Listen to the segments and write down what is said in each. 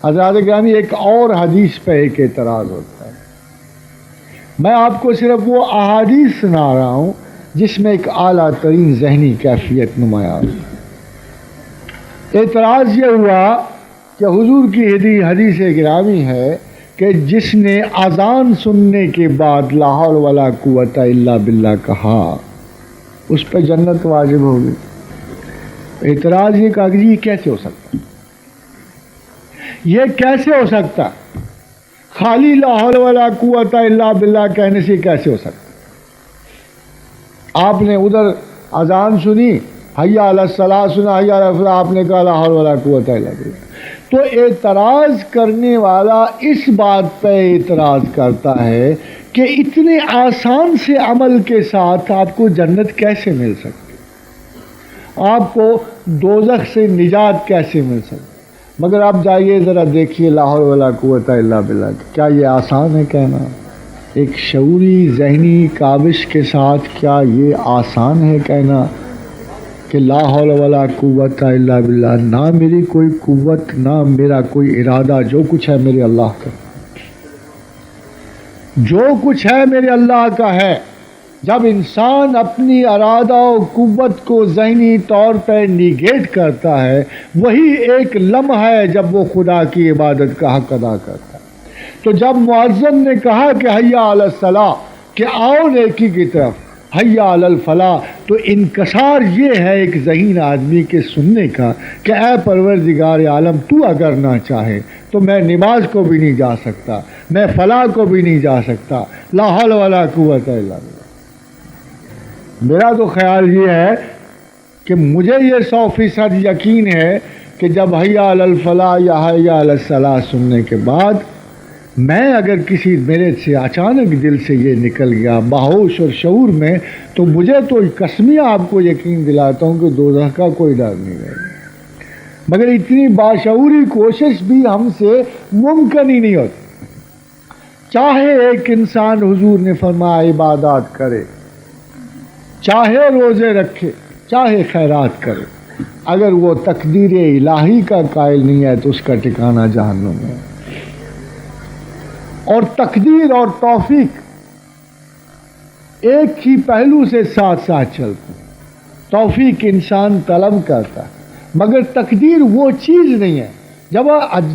حضرات گرامی ایک اور حدیث پہ ایک اعتراض ہوتا ہے. میں آپ کو صرف وہ احادیث سنا رہا ہوں جس میں ایک اعلیٰ ترین ذہنی کیفیت نمایاں ہوئی. اعتراض یہ ہوا کہ حضور کی حدیث گرامی ہے کہ جس نے اذان سننے کے بعد لا حول ولا قوت الا باللہ کہا اس پہ جنت واجب ہوگی. اعتراض یہ کہا کہ یہ کیسے ہو سکتا؟ یہ کیسے ہو سکتا؟ خالی لا حول ولا قوت الا باللہ کہنے سے کیسے ہو سکتا؟ آپ نے ادھر اذان سنی، حی علی الصلاۃ سنا، حی علی الفلاح، آپ نے کہا لا حول ولا قوت الا باللہ. تو اعتراض کرنے والا اس بات پہ اعتراض کرتا ہے کہ اتنے آسان سے عمل کے ساتھ آپ کو جنت کیسے مل سکتی، آپ کو دوزخ سے نجات کیسے مل سکتی. مگر آپ جائیے ذرا دیکھیے لا حول ولا قوت الا باللہ، کیا یہ آسان ہے کہنا؟ ایک شعوری ذہنی کاوش کے ساتھ کیا یہ آسان ہے کہنا کہ لا حول ولا قوت الا باللہ؟ نہ میری کوئی قوت، نہ میرا کوئی ارادہ، جو کچھ ہے میرے اللہ کا، جو کچھ ہے میرے اللہ کا ہے. جب انسان اپنی ارادہ و قوت کو ذہنی طور پہ نیگیٹ کرتا ہے، وہی ایک لمحہ ہے جب وہ خدا کی عبادت کا حق ادا کرتا ہے. تو جب مؤذن نے کہا کہ حی علی الصلاۃ، کہ آؤ نیکی کی طرف، حی علی الفلاح، تو انکسار یہ ہے ایک ذہین آدمی کے سننے کا کہ اے پروردگار عالم، تو اگر نہ چاہے تو میں نماز کو بھی نہیں جا سکتا، میں فلاح کو بھی نہیں جا سکتا، لا حول ولا قوت الا باللہ. میرا تو خیال یہ ہے کہ مجھے یہ 100% یقین ہے کہ جب حی علی الفلاح یا حی علی الصلاح سننے کے بعد میں اگر کسی میرے سے اچانک دل سے یہ نکل گیا باہوش اور شعور میں، تو مجھے تو قسمیہ آپ کو یقین دلاتا ہوں کہ دوزخ کا کوئی ڈر نہیں رہے گا. مگر اتنی باشعوری کوشش بھی ہم سے ممکن ہی نہیں ہوتی. چاہے ایک انسان، حضور نے فرمایا، عبادات کرے، چاہے روزے رکھے، چاہے خیرات کرے، اگر وہ تقدیر الہی کا قائل نہیں ہے تو اس کا ٹھکانہ جہنم ہے. اور تقدیر اور توفیق ایک ہی پہلو سے ساتھ ساتھ چلتے ہیں. توفیق انسان طلب کرتا ہے، مگر تقدیر وہ چیز نہیں ہے. جب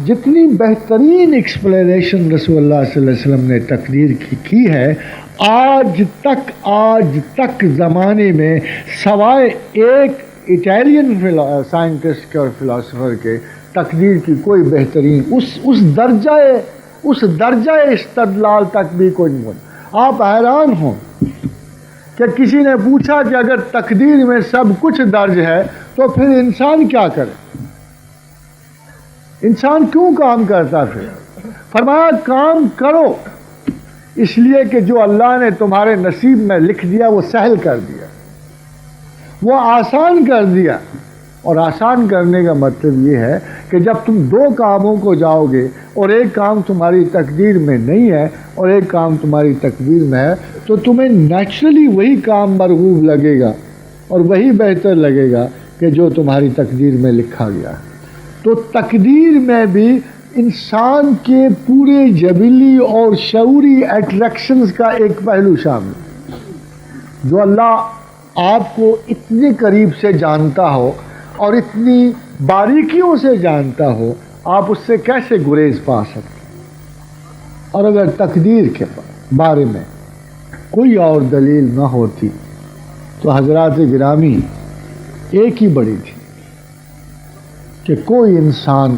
جتنی بہترین ایکسپلینیشن رسول اللہ صلی اللہ علیہ وسلم نے تقدیر کی ہے، آج تک زمانے میں سوائے ایک اٹیلین سائنٹسٹ کے اور فلاسفر کے، تقدیر کی کوئی بہترین اس درجہ استدلال تک بھی کوئی نہیں ہوتا. آپ حیران ہوں کہ کسی نے پوچھا کہ اگر تقدیر میں سب کچھ درج ہے تو پھر انسان کیا کرے، انسان کیوں کام کرتا؟ پھر فرمایا کام کرو، اس لیے کہ جو اللہ نے تمہارے نصیب میں لکھ دیا وہ سہل کر دیا، وہ آسان کر دیا. اور آسان کرنے کا مطلب یہ ہے کہ جب تم دو کاموں کو جاؤ گے اور ایک کام تمہاری تقدیر میں نہیں ہے اور ایک کام تمہاری تقدیر میں ہے، تو تمہیں نیچرلی وہی کام مرغوب لگے گا اور وہی بہتر لگے گا کہ جو تمہاری تقدیر میں لکھا گیا. تو تقدیر میں بھی انسان کے پورے جبلی اور شعوری اٹریکشنز کا ایک پہلو شامل. جو اللہ آپ کو اتنے قریب سے جانتا ہو اور اتنی باریکیوں سے جانتا ہو، آپ اس سے کیسے گریز پا سکتے؟ اور اگر تقدیر کے بارے میں کوئی اور دلیل نہ ہوتی تو حضرات گرامی ایک ہی بڑی تھی کہ کوئی انسان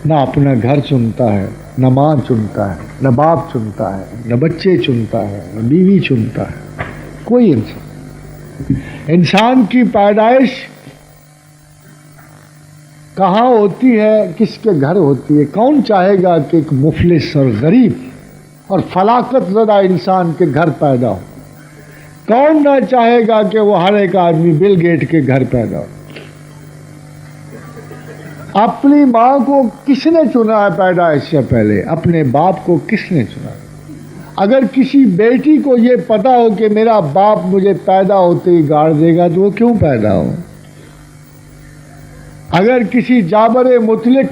نہ اپنا گھر چنتا ہے، نہ ماں چنتا ہے، نہ باپ چنتا ہے، نہ بچے چنتا ہے، نہ بیوی چنتا ہے. کوئی انسان کی پیدائش کہاں ہوتی ہے، کس کے گھر ہوتی ہے؟ کون چاہے گا کہ ایک مفلس اور غریب اور فلاکت زدہ انسان کے گھر پیدا ہو؟ کون نہ چاہے گا کہ وہ ہر ایک آدمی بل گیٹ کے گھر پیدا ہو؟ اپنی ماں کو کس نے چنا ہے پیدائش سے پہلے؟ اپنے باپ کو کس نے چنا؟ اگر کسی بیٹی کو یہ پتا ہو کہ میرا باپ مجھے پیدا ہوتے ہی گاڑ دے گا تو وہ کیوں پیدا ہو؟ اگر کسی جابر مطلق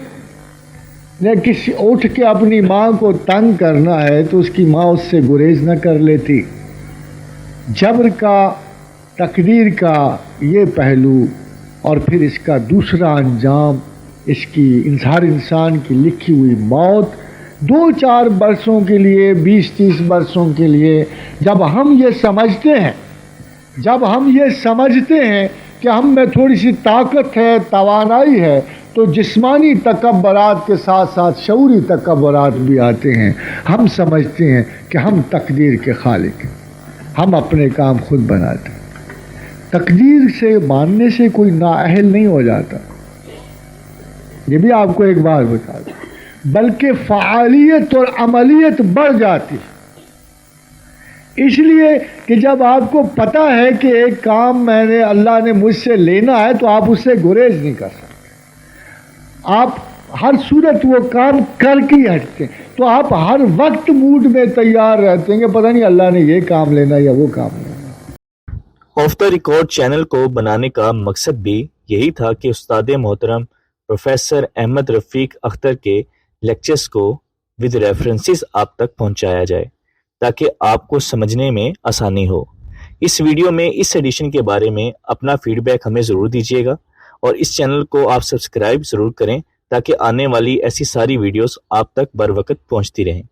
نے کسی اٹھ کے اپنی ماں کو تنگ کرنا ہے تو اس کی ماں اس سے گریز نہ کر لیتی۔ جبر کا، تقدیر کا یہ پہلو اور پھر اس کا دوسرا انجام، اس کی ہر انسان کی لکھی ہوئی موت 2-4 برسوں کے لیے، 20-30 برسوں کے لیے، جب ہم یہ سمجھتے ہیں کہ ہم میں تھوڑی سی طاقت ہے، توانائی ہے، تو جسمانی تکبرات کے ساتھ ساتھ شعوری تکبرات بھی آتے ہیں۔ ہم سمجھتے ہیں کہ ہم تقدیر کے خالق ہیں، ہم اپنے کام خود بناتے ہیں۔ تقدیر سے ماننے سے کوئی نااہل نہیں ہو جاتا، یہ بھی آپ کو ایک بار بتا دوں، بلکہ فعالیت اور عملیت بڑھ جاتی، اس لیے کہ جب آپ کو پتہ ہے کہ ایک کام اللہ نے مجھ سے لینا ہے تو آپ اس سے گریز نہیں کر سکتے، آپ ہر صورت وہ کام کر کے ہی ہٹتے ہیں، تو آپ ہر وقت موڈ میں تیار رہتے ہیں کہ پتہ نہیں اللہ نے یہ کام لینا یا وہ کام لینا۔ آف دا ریکارڈ چینل کو بنانے کا مقصد بھی یہی تھا کہ استاد محترم پروفیسر احمد رفیق اختر کے لیکچرز کو ود ریفرنسز آپ تک پہنچایا جائے تاکہ آپ کو سمجھنے میں آسانی ہو۔ اس ویڈیو میں اس ایڈیشن کے بارے میں اپنا فیڈ بیک ہمیں ضرور دیجیے گا، اور اس چینل کو آپ سبسکرائب ضرور کریں تاکہ آنے والی ایسی ساری ویڈیوز آپ تک بر وقت پہنچتی رہیں۔